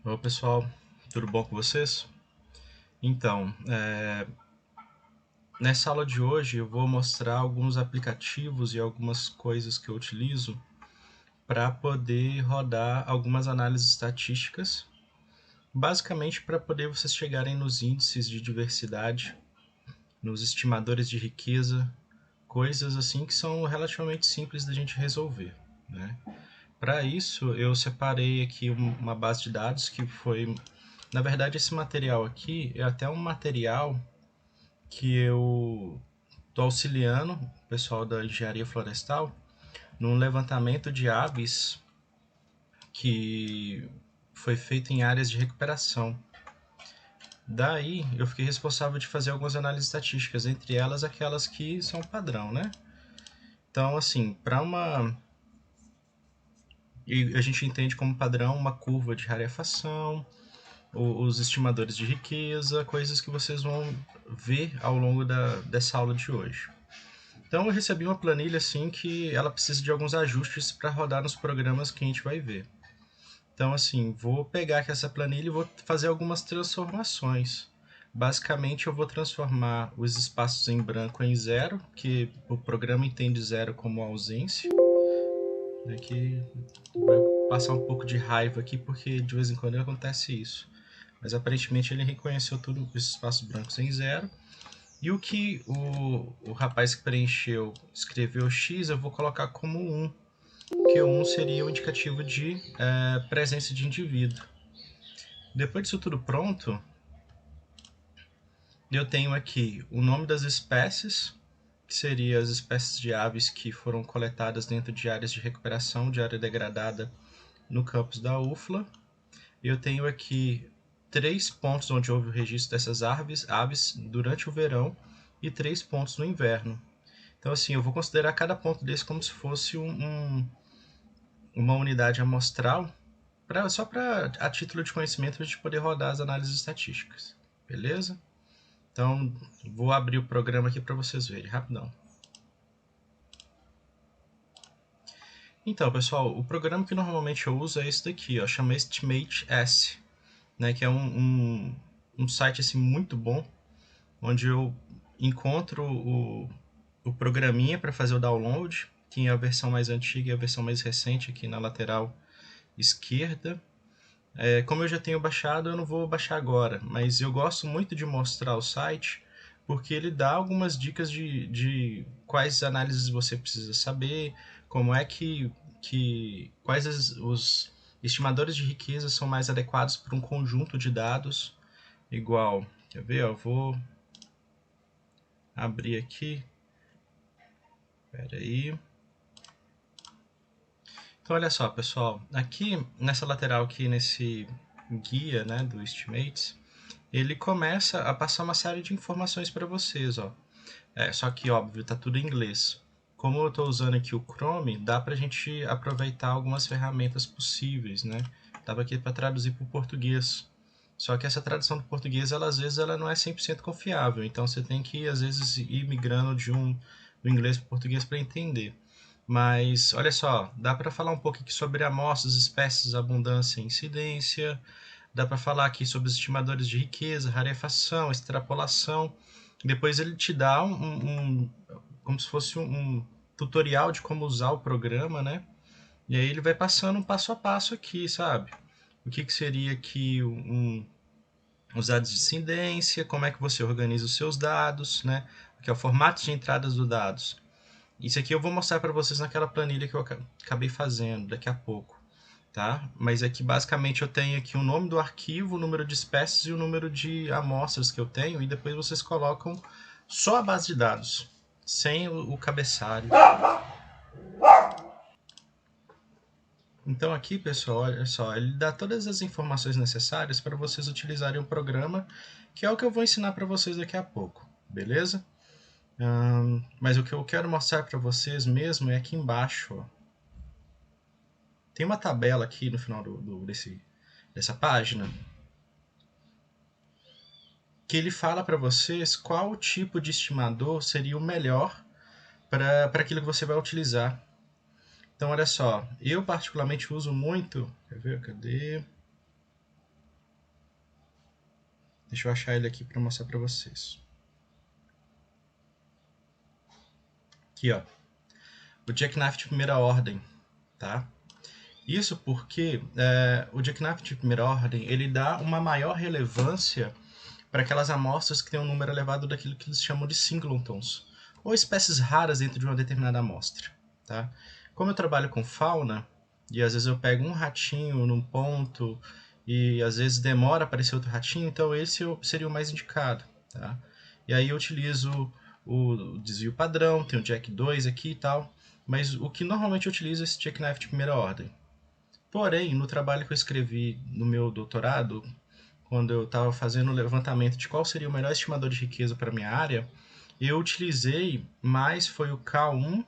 Oi pessoal, tudo bom com vocês? Então, nessa aula de hoje eu vou mostrar alguns aplicativos e algumas coisas que eu utilizo para poder rodar algumas análises estatísticas, basicamente para poder vocês chegarem nos índices de diversidade, nos estimadores de riqueza, coisas assim que são relativamente simples da gente resolver, né? Para isso eu separei aqui uma base de dados que foi, na verdade esse material aqui é até um material que eu estou auxiliando o pessoal da engenharia florestal num levantamento de aves que foi feito em áreas de recuperação. Daí eu fiquei responsável de fazer algumas análises estatísticas, entre elas aquelas que são padrão, né? Então, assim, para uma. E a gente entende como padrão uma curva de rarefação, os estimadores de riqueza, coisas que vocês vão ver ao longo dessa aula de hoje. Então eu recebi uma planilha assim que ela precisa de alguns ajustes para rodar nos programas que a gente vai ver. Então assim, vou pegar aqui essa planilha e vou fazer algumas transformações. Basicamente eu vou transformar os espaços em branco em zero, que o programa entende zero como ausência. Aqui vai passar um pouco de raiva aqui porque de vez em quando acontece isso. Mas aparentemente ele reconheceu tudo os espaços brancos em zero. E o que o rapaz que preencheu escreveu X, eu vou colocar como 1, que o 1 seria o indicativo de presença de indivíduo. Depois disso tudo pronto, eu tenho aqui o nome das espécies, que seriam as espécies de aves que foram coletadas dentro de áreas de recuperação de área degradada no campus da UFLA. Eu tenho aqui 3 pontos onde houve o registro dessas aves durante o verão e 3 pontos no inverno. Então, assim, eu vou considerar cada ponto desse como se fosse uma unidade amostral, só para, a título de conhecimento, a gente poder rodar as análises estatísticas. Beleza? Então, vou abrir o programa aqui para vocês verem, rapidão. Então, pessoal, o programa que normalmente eu uso é esse daqui, ó, chama Estimate S, né, que é um site assim, muito bom, onde eu encontro o programinha para fazer o download, que é a versão mais antiga e a versão mais recente aqui na lateral esquerda. Como eu já tenho baixado, eu não vou baixar agora, mas eu gosto muito de mostrar o site porque ele dá algumas dicas de quais análises você precisa saber, como é quais os estimadores de riqueza são mais adequados para um conjunto de dados igual. Quer ver? Eu vou abrir aqui. Espera aí. Então, olha só, pessoal. Aqui, nessa lateral aqui, nesse guia, né, do Estimates, ele começa a passar uma série de informações para vocês, ó. Só que, óbvio, tá tudo em inglês. Como eu estou usando aqui o Chrome, dá para a gente aproveitar algumas ferramentas possíveis, né? Estava aqui para traduzir para o português. Só que essa tradução do português, às vezes, ela não é 100% confiável. Então, você tem que, às vezes, ir migrando do inglês para o português para entender. Mas, olha só, dá para falar um pouco aqui sobre amostras, espécies, abundância e incidência. Dá para falar aqui sobre os estimadores de riqueza, rarefação, extrapolação. Depois ele te dá como se fosse um tutorial de como usar o programa, né? E aí ele vai passando um passo a passo aqui, sabe? O que seria aqui os dados de incidência, como é que você organiza os seus dados, né? Que é o formato de entradas dos dados. Isso aqui eu vou mostrar para vocês naquela planilha que eu acabei fazendo daqui a pouco, tá? Mas aqui basicamente eu tenho aqui o nome do arquivo, o número de espécies e o número de amostras que eu tenho, e depois vocês colocam só a base de dados, sem o cabeçalho. Então aqui, pessoal, olha só, ele dá todas as informações necessárias para vocês utilizarem o programa, que é o que eu vou ensinar para vocês daqui a pouco, beleza? Mas o que eu quero mostrar para vocês mesmo é aqui embaixo, ó. Tem uma tabela aqui no final dessa página que ele fala para vocês qual tipo de estimador seria o melhor para aquilo que você vai utilizar. Então, olha só, eu particularmente uso muito. Quer ver? Cadê? Deixa eu achar ele aqui para mostrar para vocês. Aqui, ó. O jackknife de primeira ordem, tá? Isso porque o jackknife de primeira ordem, ele dá uma maior relevância para aquelas amostras que têm um número elevado daquilo que eles chamam de singletons, ou espécies raras dentro de uma determinada amostra, tá? Como eu trabalho com fauna, e às vezes eu pego um ratinho num ponto, e às vezes demora a aparecer outro ratinho, então esse seria o mais indicado, tá? E aí eu utilizo o desvio padrão, tem o Jack 2 aqui e tal, mas o que normalmente eu utilizo é esse jackknife de primeira ordem. Porém, no trabalho que eu escrevi no meu doutorado, quando eu estava fazendo o levantamento de qual seria o melhor estimador de riqueza para minha área, eu utilizei mais foi o K1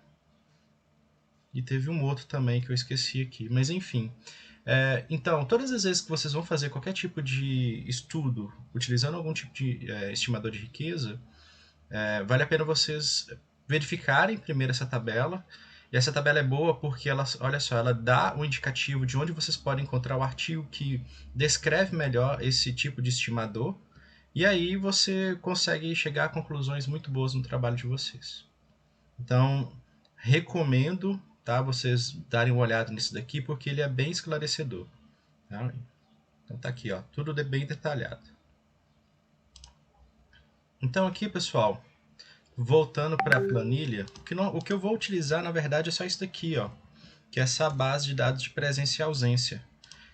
e teve um outro também que eu esqueci aqui, mas enfim. Então, todas as vezes que vocês vão fazer qualquer tipo de estudo utilizando algum tipo de estimador de riqueza, vale a pena vocês verificarem primeiro essa tabela. E essa tabela é boa porque ela, olha só, ela dá um indicativo de onde vocês podem encontrar o artigo que descreve melhor esse tipo de estimador. E aí você consegue chegar a conclusões muito boas no trabalho de vocês. Então, recomendo, tá, vocês darem uma olhada nisso daqui porque ele é bem esclarecedor. Tá? Então tá aqui, ó, tudo bem detalhado. Então aqui, pessoal, voltando para a planilha, o que eu vou utilizar, na verdade, é só isso daqui, ó, que é essa base de dados de presença e ausência.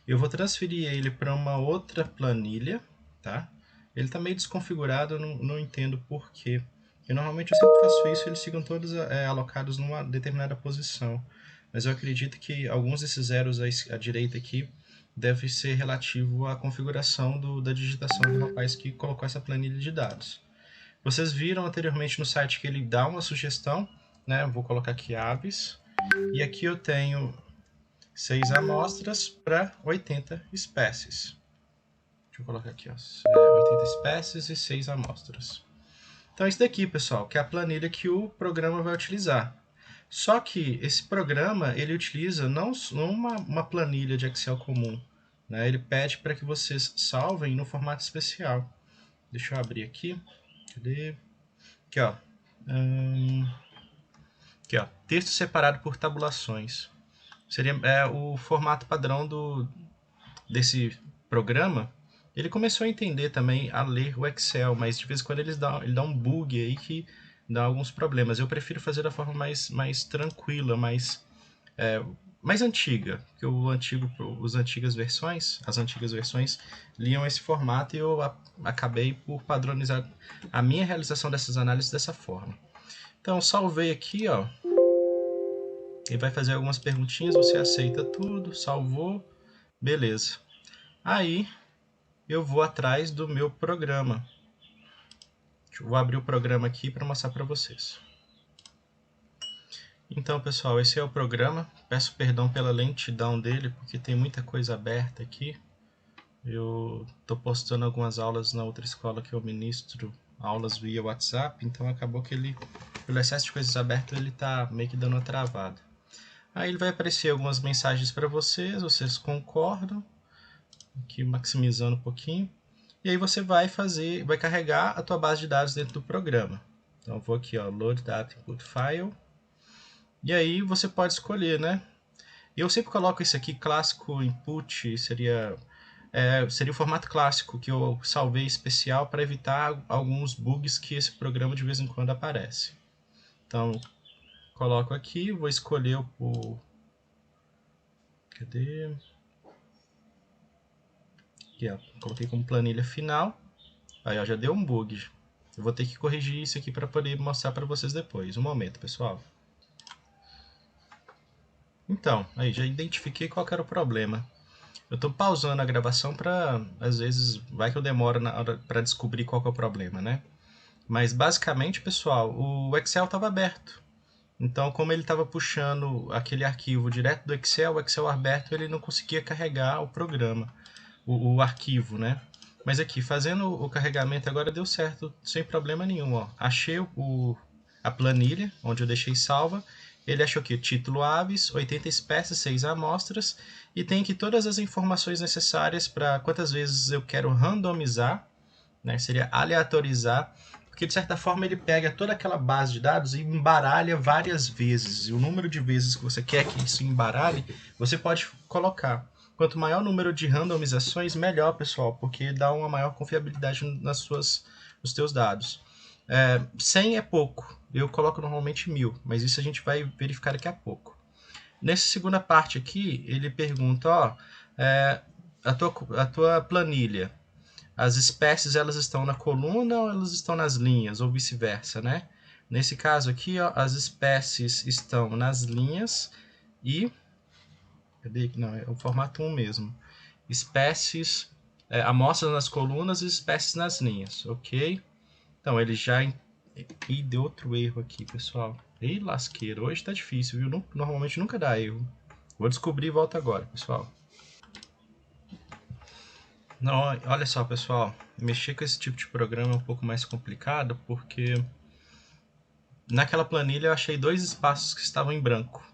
Eu vou transferir ele para uma outra planilha, tá? Ele está meio desconfigurado, eu não entendo por quê. E normalmente eu sempre faço isso, eles ficam todos alocados numa determinada posição. Mas eu acredito que alguns desses zeros à direita aqui deve ser relativo à configuração da digitação do rapaz que colocou essa planilha de dados. Vocês viram anteriormente no site que ele dá uma sugestão, né? Vou colocar aqui aves. E aqui eu tenho 6 amostras para 80 espécies. Deixa eu colocar aqui, ó, 80 espécies e 6 amostras. Então isso daqui, pessoal, que é a planilha que o programa vai utilizar. Só que esse programa, ele utiliza não uma planilha de Excel comum, né? Ele pede para que vocês salvem no formato especial. Deixa eu abrir aqui. Cadê? Aqui, ó. Aqui, ó. Texto separado por tabulações. Seria o formato padrão desse programa. Ele começou a entender também a ler o Excel, mas de vez em quando ele dá um bug aí que dá alguns problemas. Eu prefiro fazer da forma mais tranquila, mais antiga, porque as antigas versões liam esse formato e eu acabei por padronizar a minha realização dessas análises dessa forma. Então, salvei aqui, ó. Ele vai fazer algumas perguntinhas, você aceita tudo, salvou, beleza. Aí, eu vou atrás do meu programa. Eu vou abrir o programa aqui para mostrar para vocês. Então, pessoal, esse é o programa. Peço perdão pela lentidão dele, porque tem muita coisa aberta aqui. Eu estou postando algumas aulas na outra escola que eu ministro, aulas via WhatsApp, então acabou que ele, pelo excesso de coisas abertas, ele está meio que dando uma travada. Aí ele vai aparecer algumas mensagens para vocês concordam, aqui maximizando um pouquinho, e aí você vai carregar a tua base de dados dentro do programa. Então eu vou aqui, ó, Load Data Input File, e aí você pode escolher, né? Eu sempre coloco esse aqui, clássico input, seria o formato clássico que eu salvei especial para evitar alguns bugs que esse programa de vez em quando aparece. Então, coloco aqui, vou escolher o... Cadê? Aqui, ó, coloquei como planilha final. Aí, ó, já deu um bug. Eu vou ter que corrigir isso aqui para poder mostrar para vocês depois. Um momento, pessoal. Então, aí já identifiquei qual que era o problema. Eu estou pausando a gravação para, às vezes, vai que eu demoro para descobrir qual que é o problema, né? Mas basicamente, pessoal, o Excel estava aberto. Então, como ele estava puxando aquele arquivo direto do Excel, o Excel aberto, ele não conseguia carregar o programa, o arquivo, né? Mas aqui, fazendo o carregamento agora deu certo, sem problema nenhum, ó. Achei a planilha, onde eu deixei salva. Ele achou aqui, título aves, 80 espécies, 6 amostras, e tem aqui todas as informações necessárias para quantas vezes eu quero randomizar, né? Seria aleatorizar, porque de certa forma ele pega toda aquela base de dados e embaralha várias vezes. E o número de vezes que você quer que isso embaralhe, você pode colocar. Quanto maior o número de randomizações, melhor, pessoal, porque dá uma maior confiabilidade nos teus dados. 100 é pouco, eu coloco normalmente 1000, mas isso a gente vai verificar daqui a pouco. Nessa segunda parte aqui, ele pergunta, a tua planilha, as espécies elas estão na coluna ou elas estão nas linhas, ou vice-versa, né? Nesse caso aqui, ó, as espécies estão nas linhas e... Cadê? Não, é o formato 1 mesmo. Espécies, amostras nas colunas e espécies nas linhas, ok? Então, ele já... Ih, deu outro erro aqui, pessoal. Ih, lasqueiro, hoje tá difícil, viu? Normalmente nunca dá erro. Vou descobrir e volto agora, pessoal. Não, olha só, pessoal, mexer com esse tipo de programa é um pouco mais complicado, porque naquela planilha eu achei 2 espaços que estavam em branco.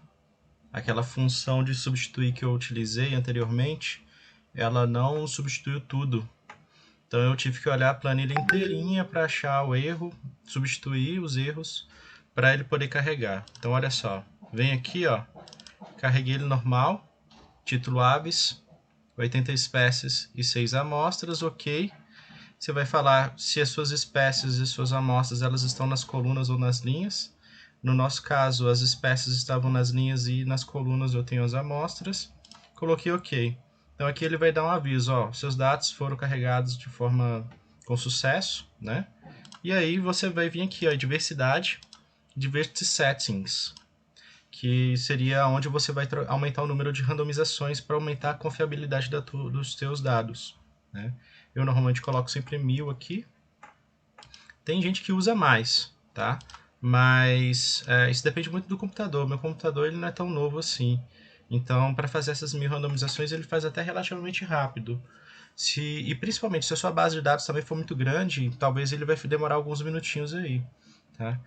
Aquela função de substituir que eu utilizei anteriormente, ela não substituiu tudo. Então eu tive que olhar a planilha inteirinha para achar o erro, substituir os erros, para ele poder carregar. Então olha só, vem aqui, ó, carreguei ele normal, título aves, 80 espécies e 6 amostras, ok. Você vai falar se as suas espécies e suas amostras elas estão nas colunas ou nas linhas. No nosso caso, as espécies estavam nas linhas e nas colunas eu tenho as amostras. Coloquei ok. Então aqui ele vai dar um aviso, ó, seus dados foram carregados de forma com sucesso, né? E aí você vai vir aqui, ó, diversidade, diversity settings, que seria onde você vai aumentar o número de randomizações para aumentar a confiabilidade dos teus dados, né? Eu normalmente coloco sempre 1000 aqui. Tem gente que usa mais, tá? Mas isso depende muito do computador. Meu computador ele não é tão novo assim. Então, para fazer essas 1000 randomizações, ele faz até relativamente rápido. E principalmente, se a sua base de dados também for muito grande, talvez ele vai demorar alguns minutinhos aí, tá?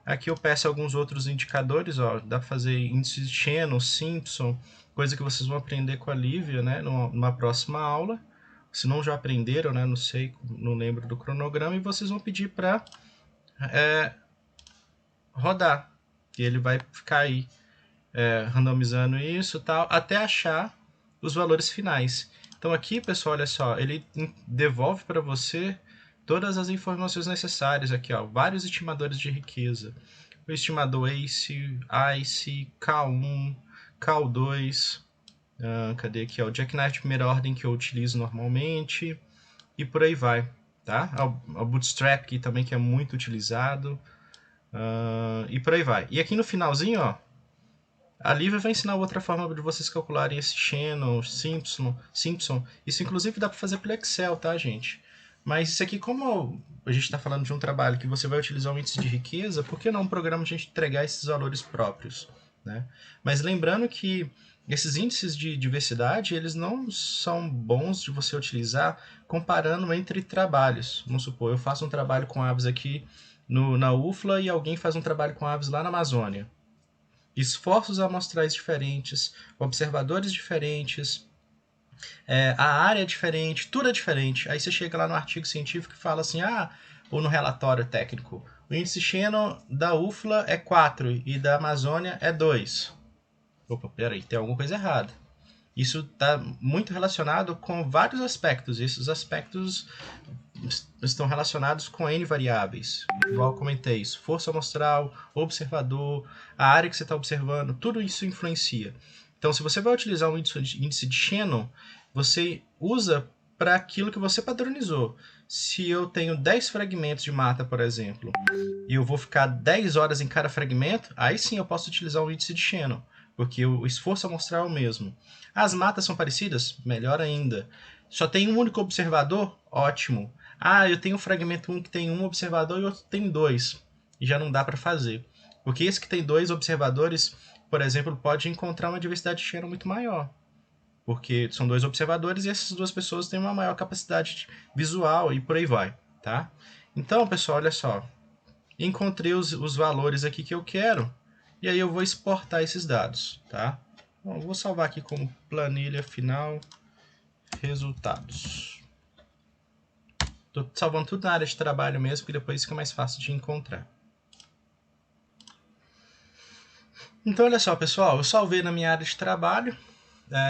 Aqui eu peço alguns outros indicadores, ó, dá para fazer índice de Shannon, Simpson, coisa que vocês vão aprender com a Lívia, né, numa próxima aula. Se não já aprenderam, né, não sei, não lembro do cronograma, e vocês vão pedir para rodar, e ele vai ficar aí randomizando isso e tal, até achar os valores finais. Então aqui, pessoal, olha só, ele devolve para você todas as informações necessárias aqui, ó, vários estimadores de riqueza. O estimador ACE, ICE, K1, K2, cadê aqui, ó, o Jackknife de primeira ordem que eu utilizo normalmente, e por aí vai, tá? O Bootstrap aqui também que é muito utilizado, e por aí vai. E aqui no finalzinho, ó, a Lívia vai ensinar outra forma de vocês calcularem esse Shannon, Simpson. Isso inclusive dá para fazer pelo Excel, tá, gente? Mas isso aqui, como a gente está falando de um trabalho que você vai utilizar um índice de riqueza, por que não um programa a gente entregar esses valores próprios, né? Mas lembrando que esses índices de diversidade, eles não são bons de você utilizar comparando entre trabalhos. Vamos supor, eu faço um trabalho com aves aqui na UFLA e alguém faz um trabalho com aves lá na Amazônia. Esforços amostrais diferentes, observadores diferentes, a área é diferente, tudo é diferente. Aí você chega lá no artigo científico e fala assim, ou no relatório técnico, o índice Shannon da UFLA é 4 e da Amazônia é 2. Opa, peraí, tem alguma coisa errada. Isso está muito relacionado com vários aspectos. Esses aspectos estão relacionados com N variáveis. Igual eu comentei isso. Força amostral, observador, a área que você está observando, tudo isso influencia. Então, se você vai utilizar um índice de Shannon, você usa para aquilo que você padronizou. Se eu tenho 10 fragmentos de mata, por exemplo, e eu vou ficar 10 horas em cada fragmento, aí sim eu posso utilizar o índice de Shannon, porque o esforço amostral é o mesmo. As matas são parecidas? Melhor ainda. Só tem um único observador? Ótimo. Eu tenho um fragmento 1 que tem um observador e outro tem 2. E já não dá para fazer. Porque esse que tem 2 observadores, por exemplo, pode encontrar uma diversidade de Shannon muito maior. Porque são 2 observadores e essas 2 pessoas têm uma maior capacidade visual e por aí vai, tá? Então, pessoal, olha só. Encontrei os valores aqui que eu quero e aí eu vou exportar esses dados, tá? Bom, eu vou salvar aqui como planilha final resultados. Tô salvando tudo na área de trabalho mesmo, que depois fica mais fácil de encontrar. Então, olha só, pessoal, eu salvei na minha área de trabalho.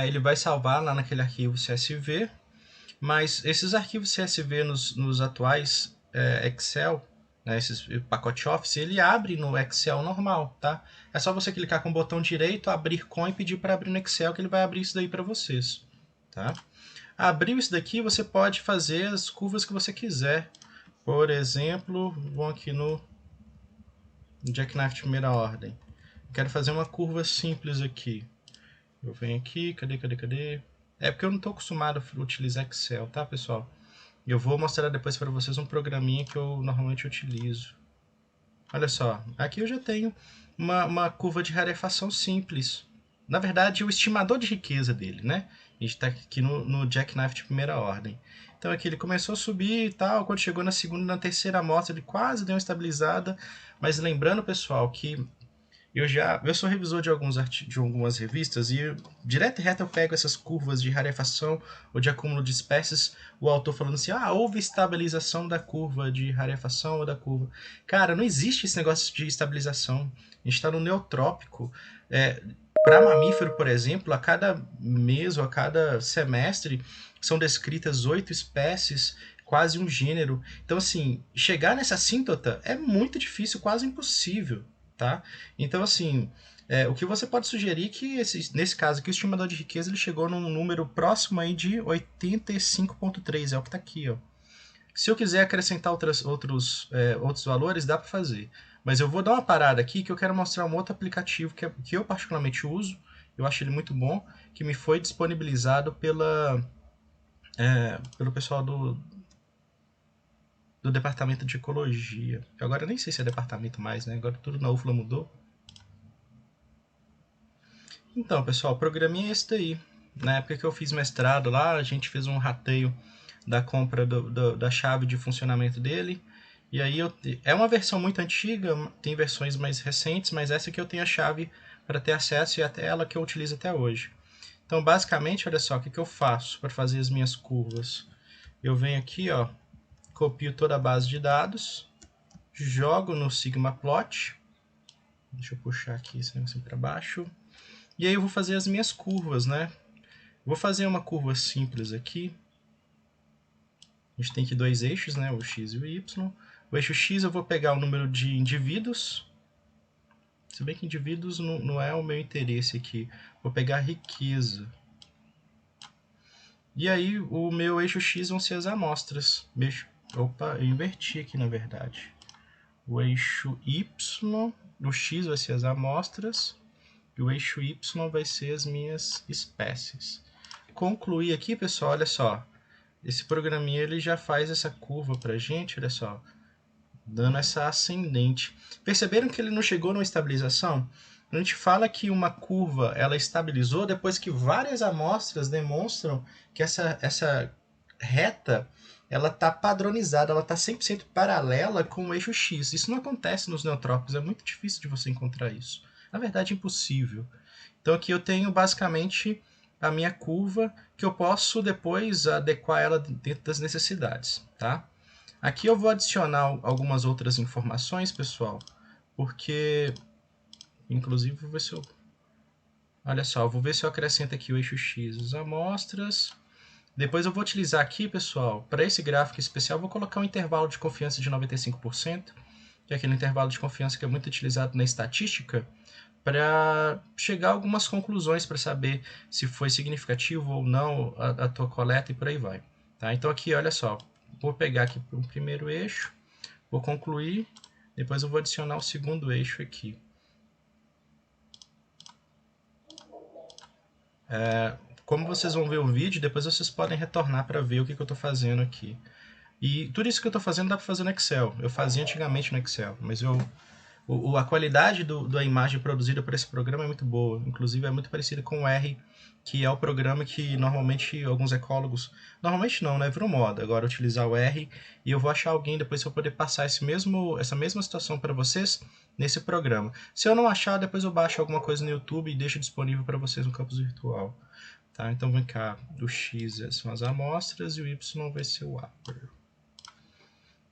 Ele vai salvar lá naquele arquivo CSV, mas esses arquivos CSV nos atuais Excel, né, esses pacote Office, ele abre no Excel normal, tá? É só você clicar com o botão direito, abrir com e pedir para abrir no Excel, que ele vai abrir isso daí para vocês, tá? Abriu isso daqui, você pode fazer as curvas que você quiser. Por exemplo, vamos aqui no Jackknife de primeira ordem. Quero fazer uma curva simples aqui. Eu venho aqui, cadê? É porque eu não estou acostumado a utilizar Excel, tá, pessoal? Eu vou mostrar depois para vocês um programinha que eu normalmente utilizo. Olha só, aqui eu já tenho uma curva de rarefação simples. Na verdade, o estimador de riqueza dele, né? A gente está aqui no Jackknife de primeira ordem. Então aqui ele começou a subir e tal, quando chegou na segunda e na terceira amostra ele quase deu uma estabilizada. Mas lembrando, pessoal, que eu sou revisor de algumas revistas e direto e reto eu pego essas curvas de rarefação ou de acúmulo de espécies, o autor falando assim, houve estabilização da curva de rarefação ou da curva. Cara, não existe esse negócio de estabilização. A gente está no neotrópico. Para mamífero, por exemplo, a cada mês ou a cada semestre são descritas 8 espécies, quase um gênero. Então, assim, chegar nessa assíntota é muito difícil, quase impossível. Tá? Então, assim, o que você pode sugerir é que, nesse caso aqui, o estimador de riqueza ele chegou num número próximo aí de 85,3, é o que está aqui. Ó. Se eu quiser acrescentar outros valores, dá para fazer. Mas eu vou dar uma parada aqui que eu quero mostrar um outro aplicativo que eu particularmente uso, eu acho ele muito bom, que me foi disponibilizado pelo pessoal do departamento de ecologia. Agora eu nem sei se é departamento mais, né? Agora tudo na UFLA mudou. Então, pessoal, o programinha é esse daí. Na época que eu fiz mestrado lá, a gente fez um rateio da compra da chave de funcionamento dele. E aí é uma versão muito antiga, tem versões mais recentes, mas essa aqui eu tenho a chave para ter acesso e até ela que eu utilizo até hoje. Então, basicamente, olha só, o que eu faço para fazer as minhas curvas? Eu venho aqui, ó, copio toda a base de dados, jogo no Sigma Plot. Deixa eu puxar aqui esse negócio para baixo. E aí eu vou fazer as minhas curvas, né? Vou fazer uma curva simples aqui. A gente tem aqui dois eixos, né? O X e o Y. O eixo X eu vou pegar o número de indivíduos. Se bem que indivíduos não é o meu interesse aqui. Vou pegar a riqueza. E aí o meu eixo X vão ser as amostras. Opa, eu inverti aqui na verdade. O eixo Y, o X vai ser as amostras. E o eixo Y vai ser as minhas espécies. Concluir aqui, pessoal, olha só. Esse programinha ele já faz essa curva pra gente, olha só, dando essa ascendente. Perceberam que ele não chegou numa estabilização? A gente fala que uma curva ela estabilizou depois que várias amostras demonstram que essa reta ela está padronizada, ela está 100% paralela com o eixo X. Isso não acontece nos neotrópicos, é muito difícil de você encontrar isso. Na verdade, é impossível. Então aqui eu tenho basicamente a minha curva que eu posso depois adequar ela dentro das necessidades, tá? Aqui eu vou adicionar algumas outras informações, pessoal, porque, inclusive, vou ver se eu... Olha só, vou ver se eu acrescento aqui o eixo X, as amostras. Depois eu vou utilizar aqui, pessoal, para esse gráfico especial, eu vou colocar um intervalo de confiança de 95%, que é aquele intervalo de confiança que é muito utilizado na estatística, para chegar a algumas conclusões para saber se foi significativo ou não a tua coleta e por aí vai. Tá? Então aqui, olha só, vou pegar aqui o primeiro eixo, vou concluir, depois eu vou adicionar o segundo eixo aqui. Como vocês vão ver o vídeo, depois vocês podem retornar para ver o que eu estou fazendo aqui. E tudo isso que eu estou fazendo dá para fazer no Excel. Eu fazia antigamente no Excel, mas a qualidade da imagem produzida por esse programa é muito boa. Inclusive é muito parecida com o R, que é o programa que normalmente alguns ecólogos... Normalmente não, né? Virou moda agora utilizar o R. E eu vou achar alguém depois para eu poder passar essa mesma situação para vocês nesse programa. Se eu não achar, depois eu baixo alguma coisa no YouTube e deixo disponível para vocês no campus virtual. Tá? Então vem cá, o X são as amostras e o Y vai ser o upper.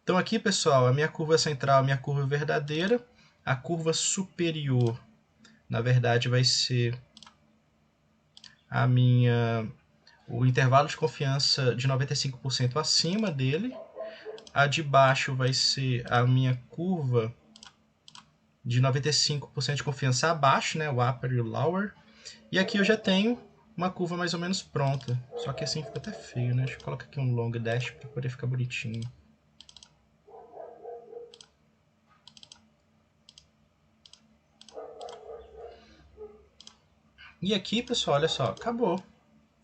Então aqui, pessoal, a minha curva central, a minha curva verdadeira, a curva superior, na verdade, vai ser o intervalo de confiança de 95% acima dele. A de baixo vai ser a minha curva de 95% de confiança abaixo, né, o upper e o lower. E aqui eu já tenho uma curva mais ou menos pronta. Só que assim fica até feio, né? Deixa eu colocar aqui um long dash para poder ficar bonitinho. E aqui, pessoal, olha só, acabou.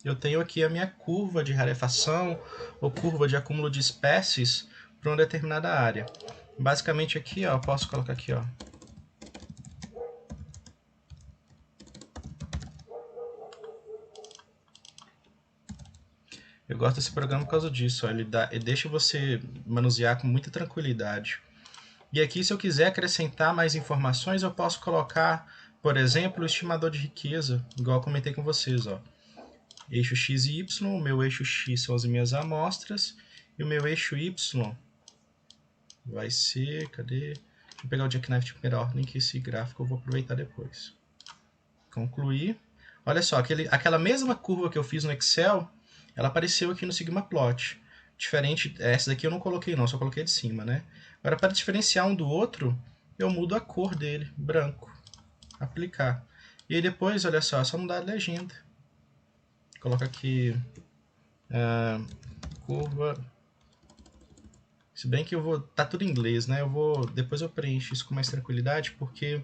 Eu tenho aqui a minha curva de rarefação ou curva de acúmulo de espécies para uma determinada área. Basicamente aqui, ó, eu posso colocar aqui, ó. Eu gosto desse programa por causa disso, ó, ele deixa você manusear com muita tranquilidade. E aqui, se eu quiser acrescentar mais informações, eu posso colocar, por exemplo, o estimador de riqueza, igual eu comentei com vocês, ó. Eixo X e Y, o meu eixo X são as minhas amostras, e o meu eixo Y vai ser, cadê? Deixa eu pegar o Jackknife de primeira ordem, que esse gráfico eu vou aproveitar depois. Concluir. Olha só, aquela mesma curva que eu fiz no Excel, ela apareceu aqui no Sigmaplot. Diferente, essa daqui eu não coloquei não, só coloquei de cima, né? Agora, para diferenciar um do outro, eu mudo a cor dele, branco. Aplicar. E aí depois, olha só, é só mudar a legenda. Coloca aqui curva. Se bem que eu vou. Tá tudo em inglês, né? Depois eu preencho isso com mais tranquilidade, porque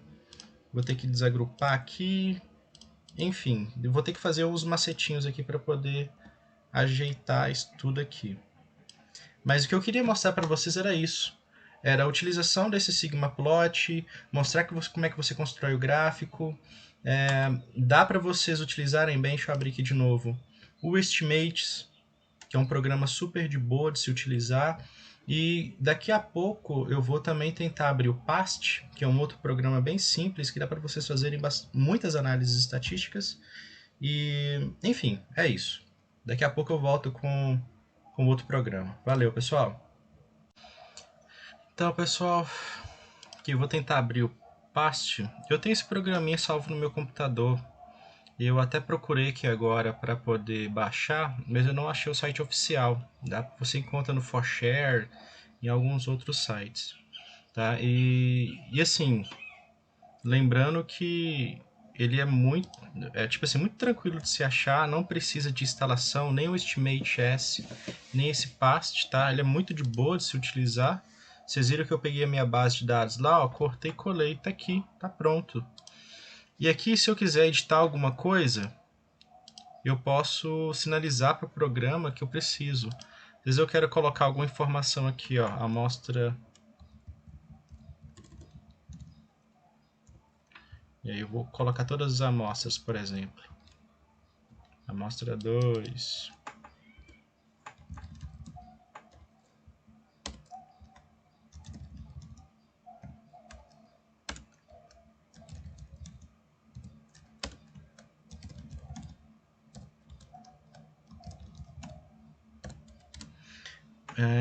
vou ter que desagrupar aqui. Enfim, eu vou ter que fazer uns macetinhos aqui para poder ajeitar isso tudo aqui. Mas o que eu queria mostrar para vocês era isso. Era a utilização desse Sigmaplot, mostrar como é que você constrói o gráfico. Dá para vocês utilizarem bem, deixa eu abrir aqui de novo, o Estimates, que é um programa super de boa de se utilizar. E daqui a pouco eu vou também tentar abrir o PAST, que é um outro programa bem simples, que dá para vocês fazerem muitas análises estatísticas. E, enfim, é isso. Daqui a pouco eu volto com outro programa. Valeu, pessoal! Então, pessoal, aqui eu vou tentar abrir o PAST. Eu tenho esse programinha salvo no meu computador. Eu até procurei aqui agora para poder baixar, mas eu não achei o site oficial. Você encontra no 4Share e em alguns outros sites. Tá? E assim, lembrando que ele tipo assim, muito tranquilo de se achar, não precisa de instalação, nem o Estimate S, nem esse PAST, tá? Ele é muito de boa de se utilizar. Vocês viram que eu peguei a minha base de dados lá, ó, cortei e colei, tá aqui, tá pronto. E aqui, se eu quiser editar alguma coisa, eu posso sinalizar para o programa que eu preciso. Às vezes eu quero colocar alguma informação aqui, ó, amostra. E aí eu vou colocar todas as amostras, por exemplo. Amostra 2.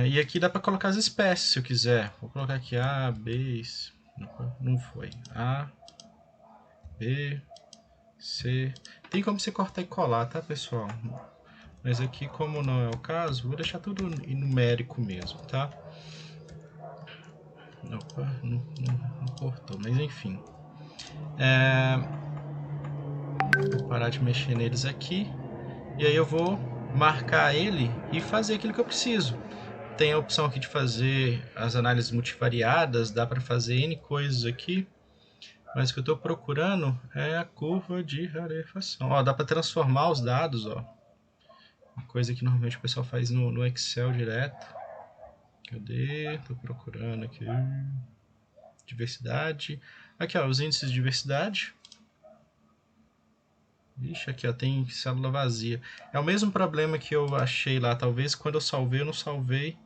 E aqui dá para colocar as espécies, se eu quiser. Vou colocar aqui A, B, não foi. A, B, C. Tem como você cortar e colar, tá, pessoal? Mas aqui, como não é o caso, vou deixar tudo em numérico mesmo, tá? Opa, não cortou, mas enfim. Vou parar de mexer neles aqui. E aí eu vou marcar ele e fazer aquilo que eu preciso. Tem a opção aqui de fazer as análises multivariadas, dá para fazer N coisas aqui. Mas o que eu estou procurando é a curva de rarefação. Ó, dá para transformar os dados, ó. Uma coisa que normalmente o pessoal faz no Excel direto. Cadê? Estou procurando aqui. Diversidade. Aqui, ó, os índices de diversidade. Ixi, aqui ó, tem célula vazia. É o mesmo problema que eu achei lá. Talvez quando eu salvei, eu não salvei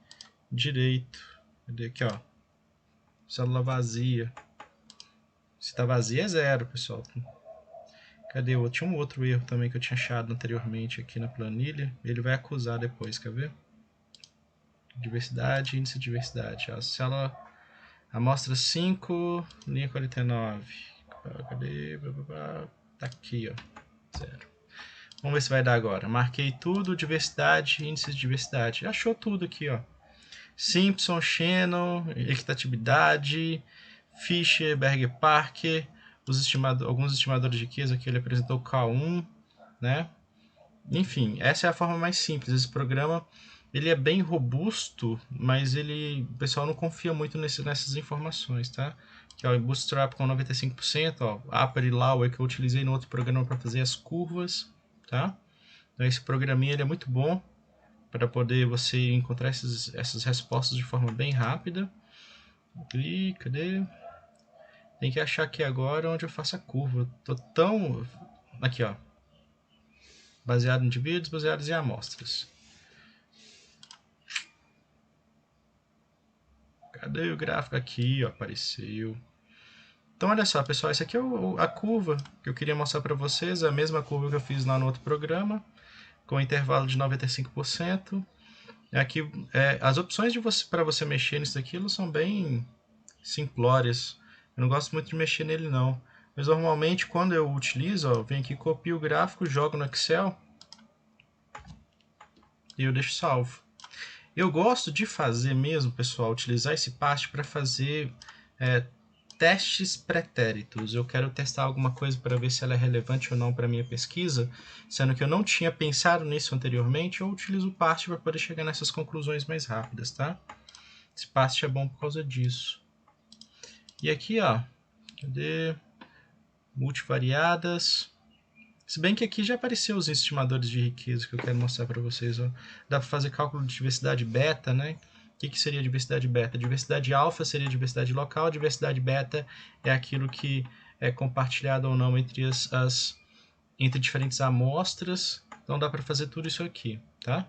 direito. Cadê aqui, ó? Célula vazia. Se tá vazia é 0, pessoal. Cadê o? Tinha um outro erro também que eu tinha achado anteriormente aqui na planilha. Ele vai acusar depois, quer ver? diversidade, índice de diversidade. A célula, amostra 5, linha 49. Cadê? Tá aqui, ó. 0. Vamos ver se vai dar agora. Marquei tudo, diversidade, índice de diversidade. Achou tudo aqui, ó. Simpson, Shannon, equitatividade, Fischer, Berger, Parker, alguns estimadores de riqueza que ele apresentou K1, né? Enfim, essa é a forma mais simples. Esse programa ele é bem robusto, mas o pessoal não confia muito nessas informações, tá? Aqui, ó, Bootstrap com 95%, ó, Upper e Lower que eu utilizei no outro programa para fazer as curvas, tá? Então esse programinha ele é muito bom para poder você encontrar essas respostas de forma bem rápida. E cadê? Tem que achar aqui agora onde eu faço a curva. Tô tão... Aqui, ó. Baseado em indivíduos, baseados em amostras. Cadê o gráfico? Aqui, ó, apareceu. Então, olha só, pessoal, essa aqui é a curva que eu queria mostrar para vocês. A mesma curva que eu fiz lá no outro programa, com intervalo de 95%. Aqui, as opções para você mexer nisso aqui são bem simplórias. Eu não gosto muito de mexer nele, não. Mas, normalmente, quando eu utilizo, ó, eu venho aqui, copio o gráfico, jogo no Excel e eu deixo salvo. Eu gosto de fazer mesmo, pessoal, utilizar esse paste para fazer testes pretéritos. Eu quero testar alguma coisa para ver se ela é relevante ou não para a minha pesquisa, sendo que eu não tinha pensado nisso anteriormente, eu utilizo o paste para poder chegar nessas conclusões mais rápidas, tá? Esse paste é bom por causa disso. E aqui, ó, cadê? Multivariadas. Se bem que aqui já apareceu os estimadores de riqueza que eu quero mostrar para vocês. Ó. Dá para fazer cálculo de diversidade beta, né? O que seria diversidade beta? Diversidade alfa seria diversidade local, diversidade beta é aquilo que é compartilhado ou não entre diferentes amostras. Então dá para fazer tudo isso aqui, tá?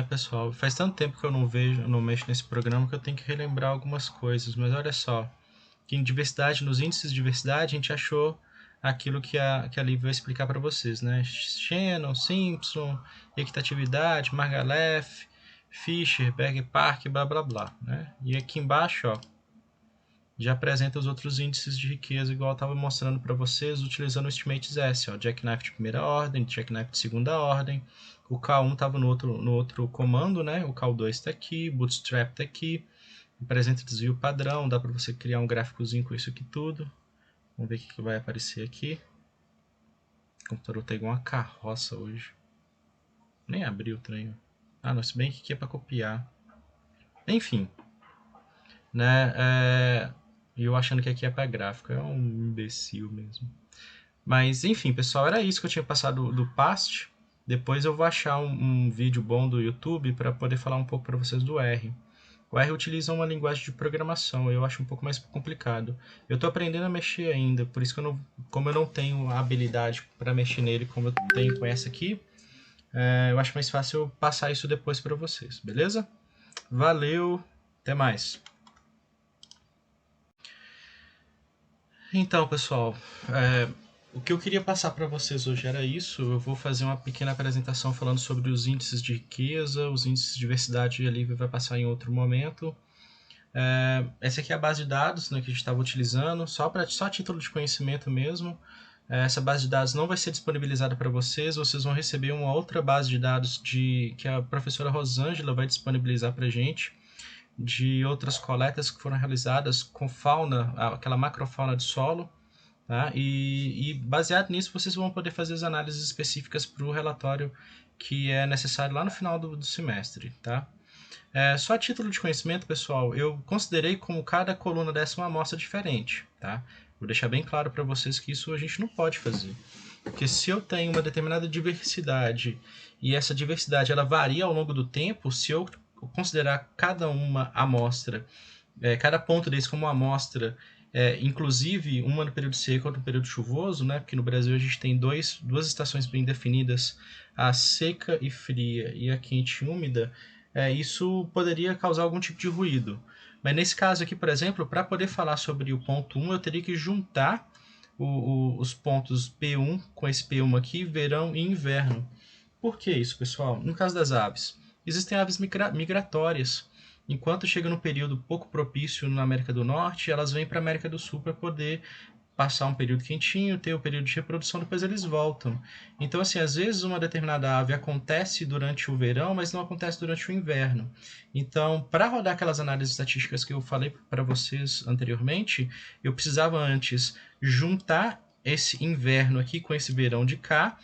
Pessoal, faz tanto tempo que eu não mexo nesse programa que eu tenho que relembrar algumas coisas, mas olha só, que em diversidade, nos índices de diversidade, a gente achou aquilo que a Liv vai explicar para vocês, né? Shannon, Simpson, equitatividade, Margalef, Fischer, Berger, Park, blá blá blá, né? E aqui embaixo, ó, já apresenta os outros índices de riqueza, igual eu estava mostrando para vocês, utilizando o Estimates S, ó, Jackknife de primeira ordem, Jackknife de segunda ordem, o K1 estava no outro comando, né? O K2 está aqui, Bootstrap está aqui, apresenta desvio padrão, dá para você criar um gráficozinho com isso aqui tudo. Vamos ver o que vai aparecer aqui. O computador tá igual uma carroça hoje. Nem abri o trem. Ah, não, se bem que aqui é para copiar. Enfim, né? Eu achando que aqui é para gráfico, é um imbecil mesmo. Mas enfim, pessoal, era isso que eu tinha passado do PAST. Depois eu vou achar um vídeo bom do YouTube para poder falar um pouco para vocês do R. O R utiliza uma linguagem de programação, eu acho um pouco mais complicado. Eu estou aprendendo a mexer ainda, por isso que como eu não tenho a habilidade para mexer nele como eu tenho com essa aqui, eu acho mais fácil eu passar isso depois para vocês, beleza? Valeu, até mais. Então, pessoal, o que eu queria passar para vocês hoje era isso. Eu vou fazer uma pequena apresentação falando sobre os índices de riqueza, os índices de diversidade ali vai passar em outro momento. Essa aqui é a base de dados, né, que a gente estava utilizando, só a título de conhecimento mesmo. Essa base de dados não vai ser disponibilizada para vocês vão receber uma outra base de dados que a professora Rosângela vai disponibilizar para a gente, de outras coletas que foram realizadas com fauna, aquela macrofauna de solo, tá? E baseado nisso vocês vão poder fazer as análises específicas para o relatório que é necessário lá no final do semestre, tá? Só a título de conhecimento, pessoal, eu considerei como cada coluna dessa uma amostra diferente, tá? Vou deixar bem claro para vocês que isso a gente não pode fazer. Porque se eu tenho uma determinada diversidade e essa diversidade ela varia ao longo do tempo, se eu considerar cada uma amostra, cada ponto desse como uma amostra, inclusive uma no período seco e outra no período chuvoso, né? Porque no Brasil a gente tem duas estações bem definidas, a seca e fria e a quente e úmida, isso poderia causar algum tipo de ruído. Mas nesse caso aqui, por exemplo, para poder falar sobre o ponto 1, eu teria que juntar os pontos P1 com esse P1 aqui, verão e inverno. Por que isso, pessoal? No caso das aves, existem aves migratórias. Enquanto chega no período pouco propício na América do Norte, elas vêm para a América do Sul para poder passar um período quentinho, ter o período de reprodução, depois eles voltam. Então, assim, às vezes uma determinada ave acontece durante o verão, mas não acontece durante o inverno. Então, para rodar aquelas análises estatísticas que eu falei para vocês anteriormente, eu precisava antes juntar esse inverno aqui com esse verão de cá,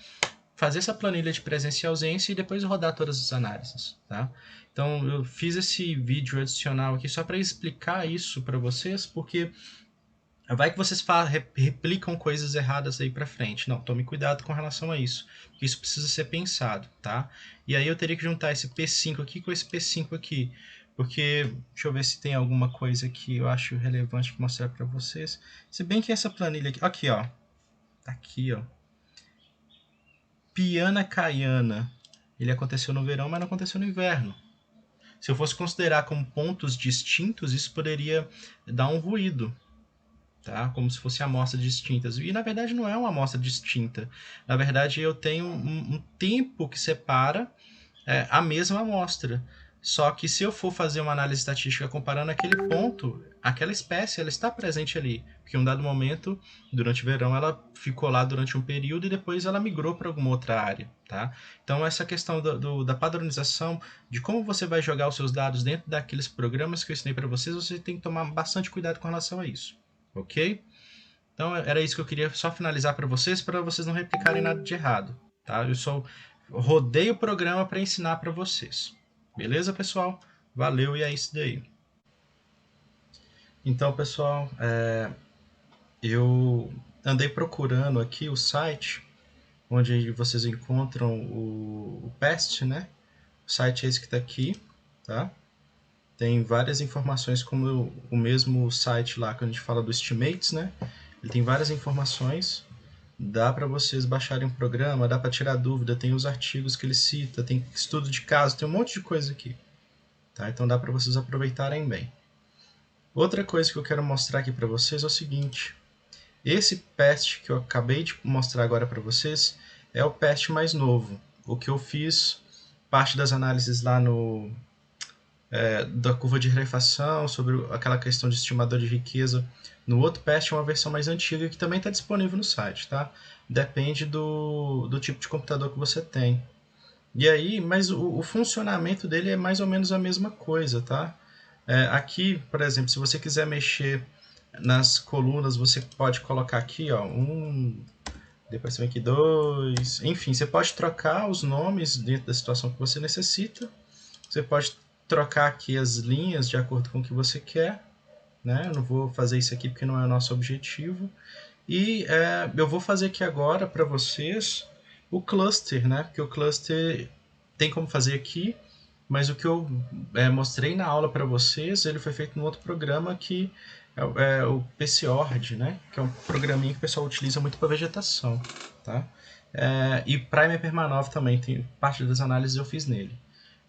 fazer essa planilha de presença e ausência e depois rodar todas as análises, tá? Então, eu fiz esse vídeo adicional aqui só para explicar isso para vocês, porque vai que vocês replicam coisas erradas aí para frente. Não, tome cuidado com relação a isso, porque isso precisa ser pensado, tá? E aí eu teria que juntar esse P5 aqui com esse P5 aqui, porque deixa eu ver se tem alguma coisa que eu acho relevante mostrar para vocês. Se bem que essa planilha aqui, ó, tá aqui, ó, Piana Caiana, ele aconteceu no verão, mas não aconteceu no inverno. Se eu fosse considerar como pontos distintos, isso poderia dar um ruído, tá? Como se fossem amostras distintas. E na verdade não é uma amostra distinta. Na verdade eu tenho um tempo que separa a mesma amostra. Só que se eu for fazer uma análise estatística comparando aquele ponto, aquela espécie ela está presente ali. Porque em um dado momento, durante o verão, ela ficou lá durante um período e depois ela migrou para alguma outra área. Tá? Então essa questão da padronização, de como você vai jogar os seus dados dentro daqueles programas que eu ensinei para vocês, você tem que tomar bastante cuidado com relação a isso. Ok? Então era isso que eu queria só finalizar para vocês não replicarem nada de errado. Tá? Eu só rodei o programa para ensinar para vocês. Beleza, pessoal? Valeu e é isso daí. Então, pessoal, eu andei procurando aqui o site onde vocês encontram o PEST, né? O site é esse que está aqui, tá? Tem várias informações, como o mesmo site lá que a gente fala do Estimates, né? Ele tem várias informações. Dá para vocês baixarem um programa, dá para tirar dúvida, tem os artigos que ele cita, tem estudo de caso, tem um monte de coisa aqui. Tá? Então dá para vocês aproveitarem bem. Outra coisa que eu quero mostrar aqui para vocês é o seguinte. Esse PEST que eu acabei de mostrar agora para vocês é o PEST mais novo. O que eu fiz, parte das análises lá da curva de rarefação, sobre aquela questão de estimador de riqueza. No outro PEST é uma versão mais antiga que também está disponível no site, tá? Depende do tipo de computador que você tem. E aí, mas o funcionamento dele é mais ou menos a mesma coisa, tá? Aqui, por exemplo, se você quiser mexer nas colunas, você pode colocar aqui, ó, depois vem aqui 2, enfim, você pode trocar os nomes dentro da situação que você necessita. Você pode trocar aqui as linhas de acordo com o que você quer, né? Eu não vou fazer isso aqui porque não é o nosso objetivo. E eu vou fazer aqui agora para vocês o cluster, né? Porque o cluster tem como fazer aqui, mas o que eu mostrei na aula para vocês, ele foi feito no outro programa que é o PCORD, né? Que é um programinha que o pessoal utiliza muito para vegetação, tá? E Primer Permanov também, tem parte das análises eu fiz nele.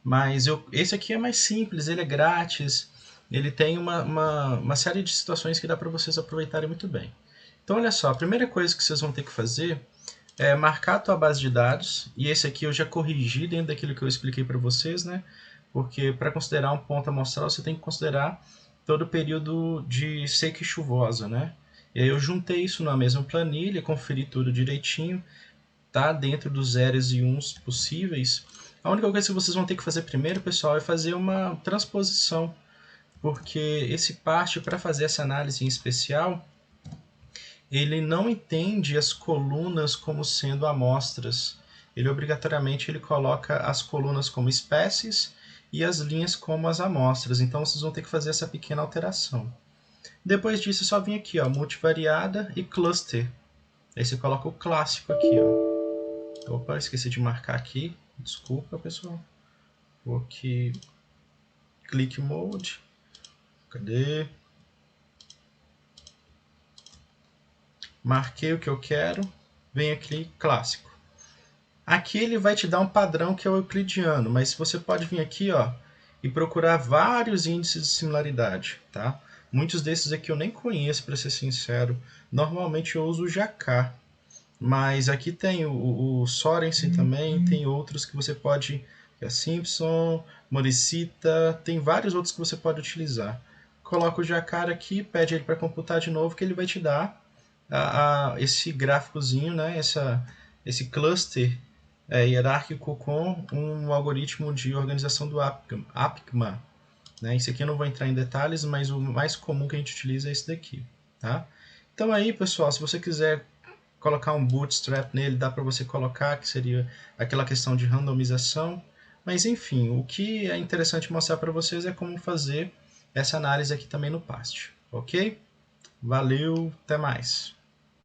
Mas esse aqui é mais simples, ele é grátis, ele tem uma série de situações que dá para vocês aproveitarem muito bem. Então, olha só, a primeira coisa que vocês vão ter que fazer é marcar a tua base de dados, e esse aqui eu já corrigi dentro daquilo que eu expliquei para vocês, né? Porque para considerar um ponto amostral, você tem que considerar todo o período de seca e chuvosa, né? E aí eu juntei isso na mesma planilha, conferi tudo direitinho, tá dentro dos zeros e uns possíveis. A única coisa que vocês vão ter que fazer primeiro, pessoal, é fazer uma transposição, porque esse parte, para fazer essa análise em especial, ele não entende as colunas como sendo amostras. Ele obrigatoriamente ele coloca as colunas como espécies e as linhas como as amostras. Então vocês vão ter que fazer essa pequena alteração. Depois disso, é só vir aqui, ó, multivariada e cluster. Aí você coloca o clássico aqui, ó. Opa, esqueci de marcar aqui. Desculpa, pessoal. Vou aqui, click mode. Cadê? Marquei o que eu quero. Vem aqui, clássico. Aqui ele vai te dar um padrão que é o euclidiano, mas você pode vir aqui, ó, e procurar vários índices de similaridade, tá? Muitos desses aqui eu nem conheço, para ser sincero. Normalmente eu uso o Jacquard, mas aqui tem o Sorensen também, tem outros que você pode, que é Simpson, Moricita, tem vários outros que você pode utilizar. Coloca o Jacquard aqui, pede ele para computar de novo, que ele vai te dar esse gráficozinho, né, esse cluster hierárquico com um algoritmo de organização do Apicman. Né? Isso aqui eu não vou entrar em detalhes, mas o mais comum que a gente utiliza é esse daqui. Tá? Então aí, pessoal, se você quiser colocar um bootstrap nele, dá para você colocar, que seria aquela questão de randomização. Mas enfim, o que é interessante mostrar para vocês é como fazer essa análise aqui também no PAST. Ok? Valeu, até mais!